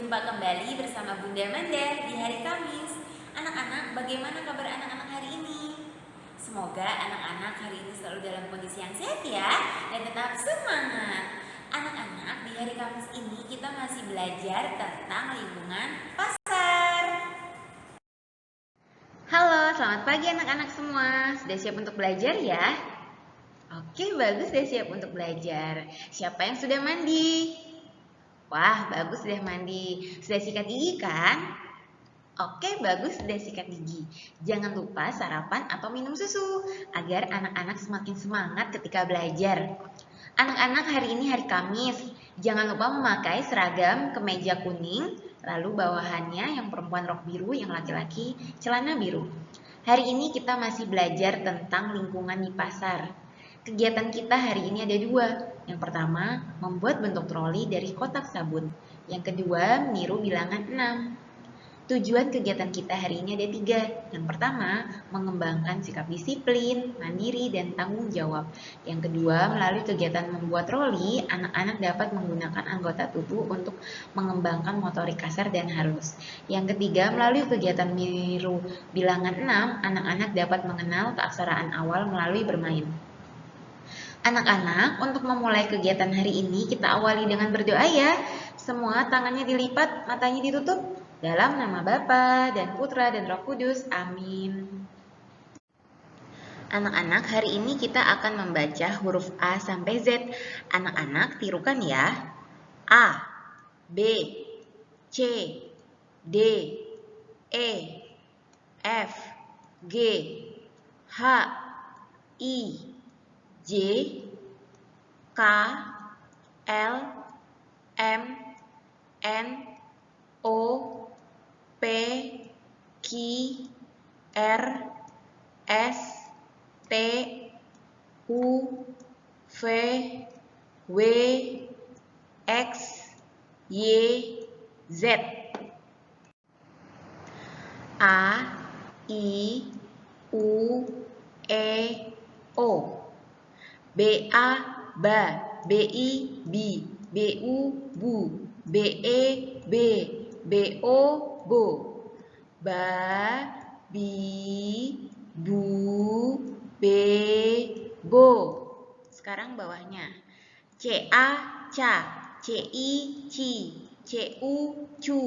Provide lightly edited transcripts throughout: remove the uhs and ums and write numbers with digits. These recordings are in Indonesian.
Berjumpa kembali bersama Bunda Manda di hari Kamis. Anak-anak, bagaimana kabar anak-anak hari ini? Semoga anak-anak hari ini selalu dalam kondisi yang sehat ya, dan tetap semangat. Anak-anak, di hari Kamis ini kita masih belajar tentang lingkungan pasar. Halo, selamat pagi anak-anak semua. Sudah siap untuk belajar ya? Oke, bagus, sudah siap untuk belajar. Siapa yang sudah mandi? Wah, bagus sudah mandi. Sudah sikat gigi kan? Oke, bagus sudah sikat gigi. Jangan lupa sarapan atau minum susu agar anak-anak semakin semangat ketika belajar. Anak-anak, hari ini hari Kamis. Jangan lupa memakai seragam kemeja kuning, lalu bawahannya yang perempuan rok biru, yang laki-laki celana biru. Hari ini kita masih belajar tentang lingkungan di pasar. Kegiatan kita hari ini ada dua. Yang pertama, membuat bentuk troli dari kotak sabun. Yang kedua, meniru bilangan 6. Tujuan kegiatan kita hari ini ada 3. Yang pertama, mengembangkan sikap disiplin, mandiri, dan tanggung jawab. Yang kedua, melalui kegiatan membuat troli, anak-anak dapat menggunakan anggota tubuh untuk mengembangkan motorik kasar dan halus. Yang ketiga, melalui kegiatan meniru bilangan 6, anak-anak dapat mengenal keaksaraan awal melalui bermain. Anak-anak, untuk memulai kegiatan hari ini kita awali dengan berdoa ya. Semua tangannya dilipat, matanya ditutup. Dalam nama Bapa dan Putra dan Roh Kudus. Amin. Anak-anak, hari ini kita akan membaca huruf A sampai Z. Anak-anak, tirukan ya. A, B, C, D, E, F, G, H, I, J, K, L, M, N, O, P, Q, R, S, T, U, V, W, X, Y, Z. A, I, U, E, O. B, A, ba, B, I, bi, B, U, bu, B, E, be, B, O, bo. Ba, bi, bu, be, bo. Sekarang bawahnya. C, A, ca, C, I, ci, C, U, cu,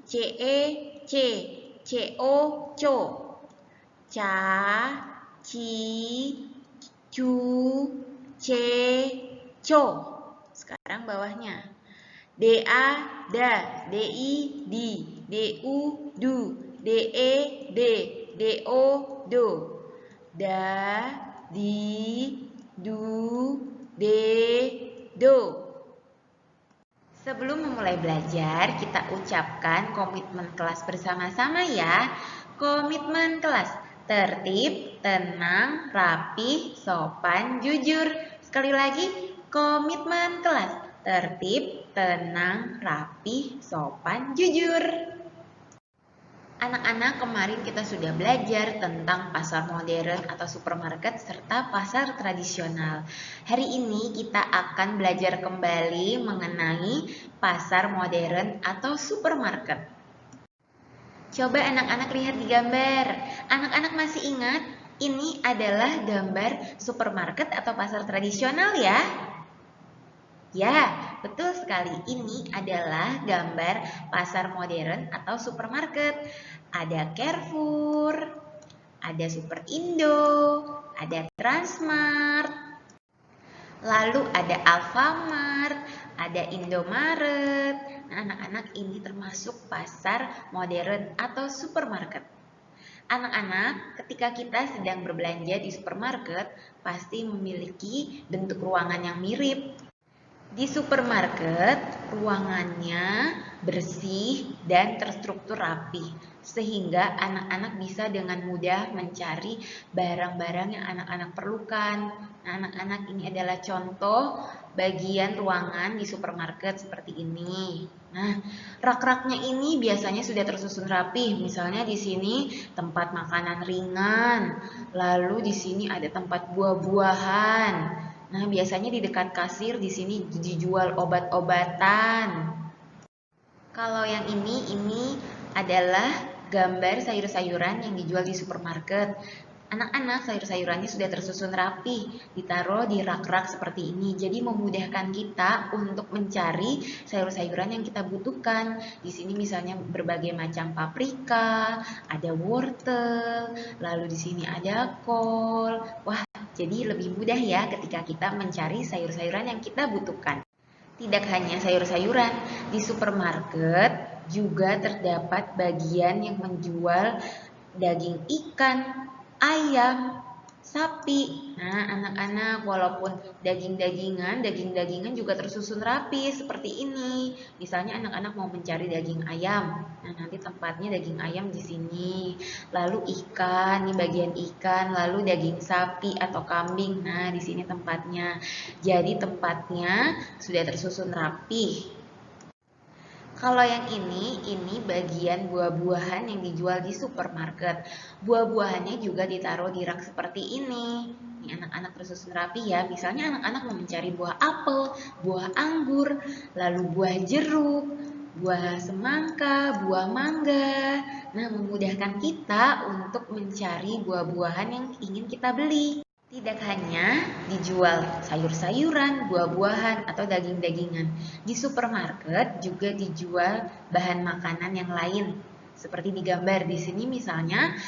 C, E, C, C, O, co. Ca, ci, cu, C, co. Sekarang bawahnya. D, A, da, D, I, di, D, U, du, D, E, de, D, O, do. Da, di, du, de, do. Sebelum memulai belajar, kita ucapkan komitmen kelas bersama-sama ya. Komitmen kelas. Tertib, tenang, rapih, sopan, jujur. Sekali lagi, komitmen kelas. Tertib, tenang, rapih, sopan, jujur. Anak-anak, kemarin kita sudah belajar tentang pasar modern atau supermarket serta pasar tradisional. Hari ini kita akan belajar kembali mengenai pasar modern atau supermarket. Coba anak-anak lihat di gambar. Anak-anak masih ingat ini adalah gambar supermarket atau pasar tradisional ya? Ya, betul sekali. Ini adalah gambar pasar modern atau supermarket. Ada Carrefour, ada Super Indo, ada Transmart, lalu ada Alfamart, ada Indomaret. Nah, anak-anak, ini termasuk pasar modern atau supermarket. Anak-anak, ketika kita sedang berbelanja di supermarket, pasti memiliki bentuk ruangan yang mirip. Di supermarket, ruangannya bersih dan terstruktur rapi, sehingga anak-anak bisa dengan mudah mencari barang-barang yang anak-anak perlukan. Nah, anak-anak, ini adalah contoh bagian ruangan di supermarket seperti ini. Nah, rak-raknya ini biasanya sudah tersusun rapi. Misalnya di sini tempat makanan ringan, lalu di sini ada tempat buah-buahan. Nah, biasanya di dekat kasir di sini dijual obat-obatan. Kalau yang ini adalah gambar sayur-sayuran yang dijual di supermarket. Anak-anak sayur-sayurannya sudah tersusun rapi, ditaruh di rak-rak seperti ini. Jadi memudahkan kita untuk mencari sayur-sayuran yang kita butuhkan. Di sini misalnya berbagai macam paprika, ada wortel, lalu di sini ada kol. Wah, jadi lebih mudah ya ketika kita mencari sayur-sayuran yang kita butuhkan. Tidak hanya sayur-sayuran, di supermarket juga terdapat bagian yang menjual daging ikan, ayam, sapi. Nah, anak-anak walaupun daging-dagingan juga tersusun rapi seperti ini. Misalnya anak-anak mau mencari daging ayam. Nah, nanti tempatnya daging ayam di sini. Lalu ikan, ini bagian ikan, lalu daging sapi atau kambing. Nah, di sini tempatnya. Jadi tempatnya sudah tersusun rapi. Kalau yang ini bagian buah-buahan yang dijual di supermarket. Buah-buahannya juga ditaruh di rak seperti ini. Ini anak-anak tersusun rapi ya. Misalnya anak-anak mau mencari buah apel, buah anggur, lalu buah jeruk, buah semangka, buah mangga. Nah, memudahkan kita untuk mencari buah-buahan yang ingin kita beli. Tidak hanya dijual sayur-sayuran, buah-buahan, atau daging-dagingan. Di supermarket juga dijual bahan makanan yang lain. Seperti di gambar di sini misalnya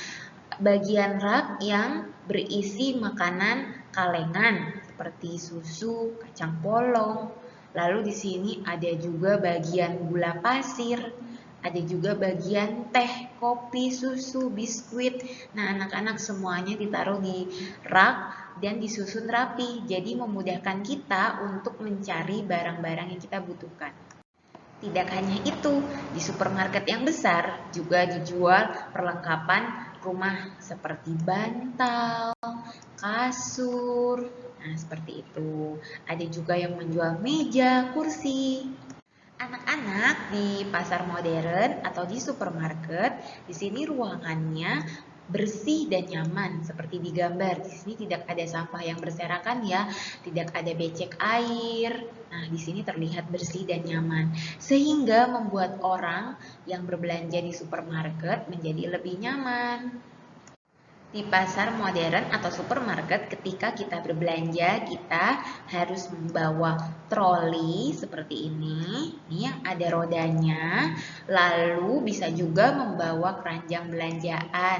bagian rak yang berisi makanan kalengan seperti susu, kacang polong. Lalu di sini ada juga bagian gula pasir, ada juga bagian teh, kopi, susu, biskuit. Nah, anak-anak semuanya ditaruh di rak dan disusun rapi. Jadi memudahkan kita untuk mencari barang-barang yang kita butuhkan. Tidak hanya itu, di supermarket yang besar juga dijual perlengkapan rumah seperti bantal, kasur. Nah, seperti itu. Ada juga yang menjual meja, kursi. Anak-anak di pasar modern atau di supermarket, di sini ruangannya bersih dan nyaman seperti di gambar. Di sini tidak ada sampah yang berserakan ya, tidak ada becek air. Nah, di sini terlihat bersih dan nyaman sehingga membuat orang yang berbelanja di supermarket menjadi lebih nyaman. Di pasar modern atau supermarket ketika kita berbelanja kita harus membawa troli seperti ini yang ada rodanya, lalu bisa juga membawa keranjang belanjaan.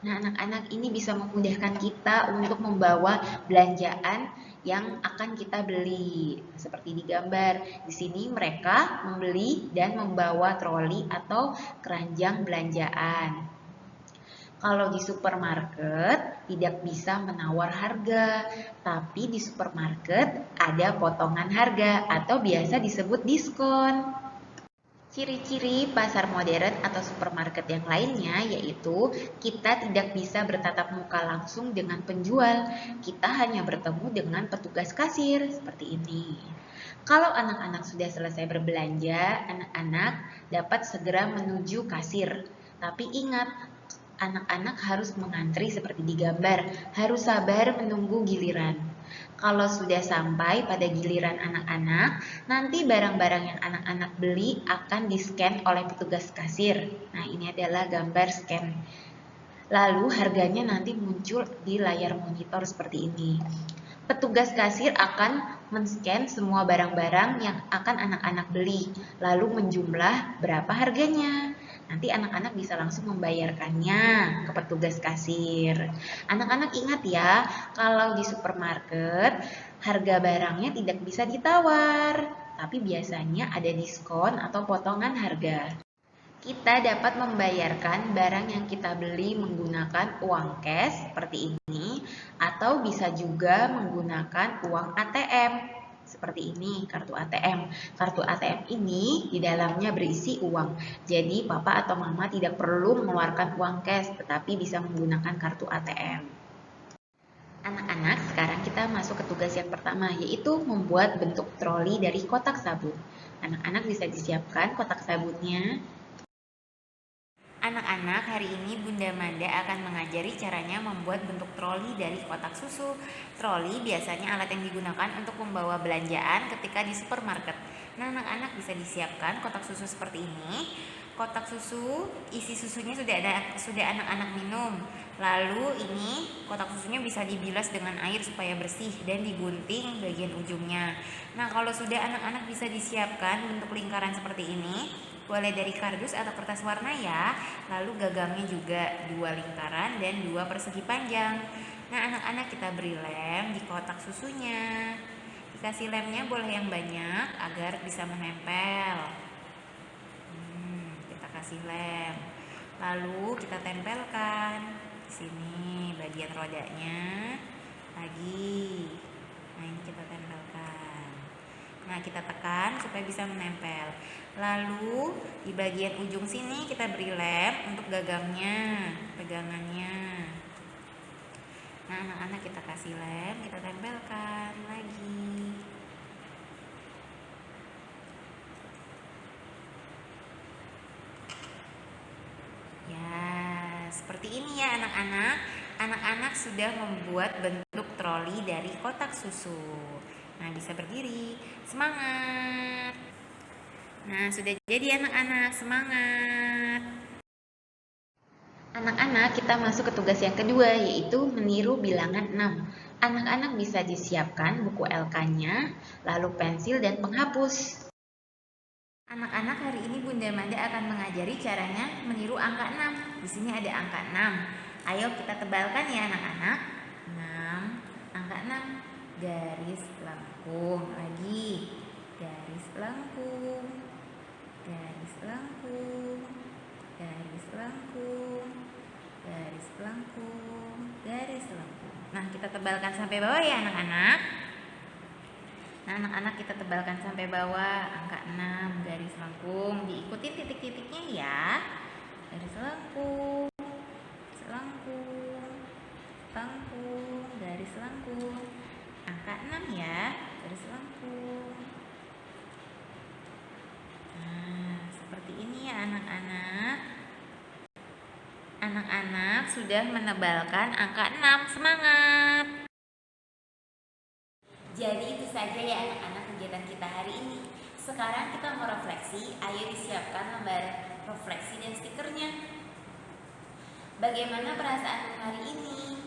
Nah, anak-anak ini bisa memudahkan kita untuk membawa belanjaan yang akan kita beli. Seperti di gambar, di sini mereka membeli dan membawa troli atau keranjang belanjaan. Kalau di supermarket tidak bisa menawar harga, tapi di supermarket ada potongan harga atau biasa disebut diskon. Ciri-ciri pasar modern atau supermarket yang lainnya yaitu kita tidak bisa bertatap muka langsung dengan penjual, kita hanya bertemu dengan petugas kasir seperti ini. Kalau anak-anak sudah selesai berbelanja, anak-anak dapat segera menuju kasir. Tapi ingat, anak-anak harus mengantri seperti di gambar, harus sabar menunggu giliran. Kalau sudah sampai pada giliran anak-anak, nanti barang-barang yang anak-anak beli akan di-scan oleh petugas kasir. Nah, ini adalah gambar scan. Lalu harganya nanti muncul di layar monitor seperti ini. Petugas kasir akan men-scan semua barang-barang yang akan anak-anak beli, lalu menjumlah berapa harganya. Nanti anak-anak bisa langsung membayarkannya ke petugas kasir. Anak-anak ingat ya, kalau di supermarket harga barangnya tidak bisa ditawar, tapi biasanya ada diskon atau potongan harga. Kita dapat membayarkan barang yang kita beli menggunakan uang cash seperti ini, atau bisa juga menggunakan uang ATM. Seperti ini, kartu ATM. Kartu ATM ini di dalamnya berisi uang. Jadi papa atau mama tidak perlu mengeluarkan uang cash, tetapi bisa menggunakan kartu ATM. Anak-anak, sekarang kita masuk ke tugas yang pertama, yaitu membuat bentuk troli dari kotak sabun. Anak-anak bisa disiapkan kotak sabunnya. Anak-anak, hari ini Bunda Manda akan mengajari caranya membuat bentuk troli dari kotak susu. Troli biasanya alat yang digunakan untuk membawa belanjaan ketika di supermarket. Nah, anak-anak bisa disiapkan kotak susu seperti ini. Kotak susu, isi susunya sudah anak-anak minum. Lalu ini kotak susunya bisa dibilas dengan air supaya bersih dan digunting bagian ujungnya. Nah, kalau sudah anak-anak bisa disiapkan bentuk lingkaran seperti ini, boleh dari kardus atau kertas warna ya. Lalu gagangnya juga 2 lingkaran dan 2 persegi panjang. Nah, anak-anak kita beri lem di kotak susunya. Dikasih lemnya boleh yang banyak agar bisa menempel. Kita kasih lem. Lalu kita tempelkan di sini bagian rodanya. Lagi. Nah, ini kita tempelkan. Nah, kita tekan supaya bisa menempel. Lalu di bagian ujung sini kita beri lem untuk gagangnya, pegangannya. Nah, anak-anak kita kasih lem, kita tempelkan lagi. Ya, seperti ini ya anak-anak. Anak-anak sudah membuat bentuk troli dari kotak susu. Nah, bisa berdiri. Semangat! Nah, sudah jadi anak-anak, semangat! Anak-anak, kita masuk ke tugas yang kedua, yaitu meniru bilangan 6. Anak-anak bisa disiapkan buku LK-nya, lalu pensil dan penghapus. Anak-anak, hari ini Bunda Manda akan mengajari caranya meniru angka 6. Di sini ada angka 6. Ayo kita tebalkan ya anak-anak. 6, angka 6, garis lengkung. Lagi, garis lengkung, garis lengkung, garis lengkung, garis lengkung, garis lengkung. Nah, kita tebalkan sampai bawah ya anak-anak. Nah, anak-anak kita tebalkan sampai bawah angka 6, garis lengkung. Diikuti titik-titiknya ya. Garis lengkung, lengkung, lengkung, garis lengkung. Angka 6 ya, garis lengkung. Nah, seperti ini ya anak-anak. Anak-anak sudah menebalkan angka 6. Semangat! Jadi itu saja ya anak-anak kegiatan kita hari ini. Sekarang kita mau refleksi, ayo disiapkan lembar refleksi dan stikernya. Bagaimana perasaan hari ini?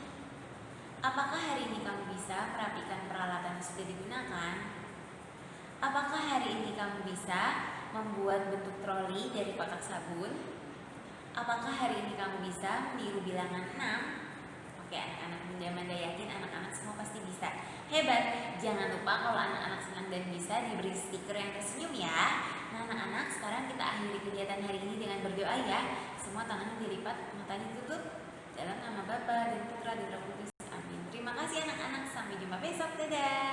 Apakah hari ini kamu bisa merapikan peralatan yang sudah digunakan? Apakah hari ini kamu bisa membuat bentuk troli dari kotak sabun? Apakah hari ini kamu bisa meniru bilangan 6? Oke anak-anak, Bunda Manda yakin anak-anak semua pasti bisa. Hebat! Jangan lupa kalau anak-anak senang dan bisa diberi stiker yang tersenyum ya. Nah anak-anak, sekarang kita akhiri kegiatan hari ini dengan berdoa ya. Semua tangannya dilipat, matanya ditutup. Dalam nama Bapa dan Putra dan Roh Kudus. Amin. Terima kasih anak-anak, sampai jumpa besok. Dadah!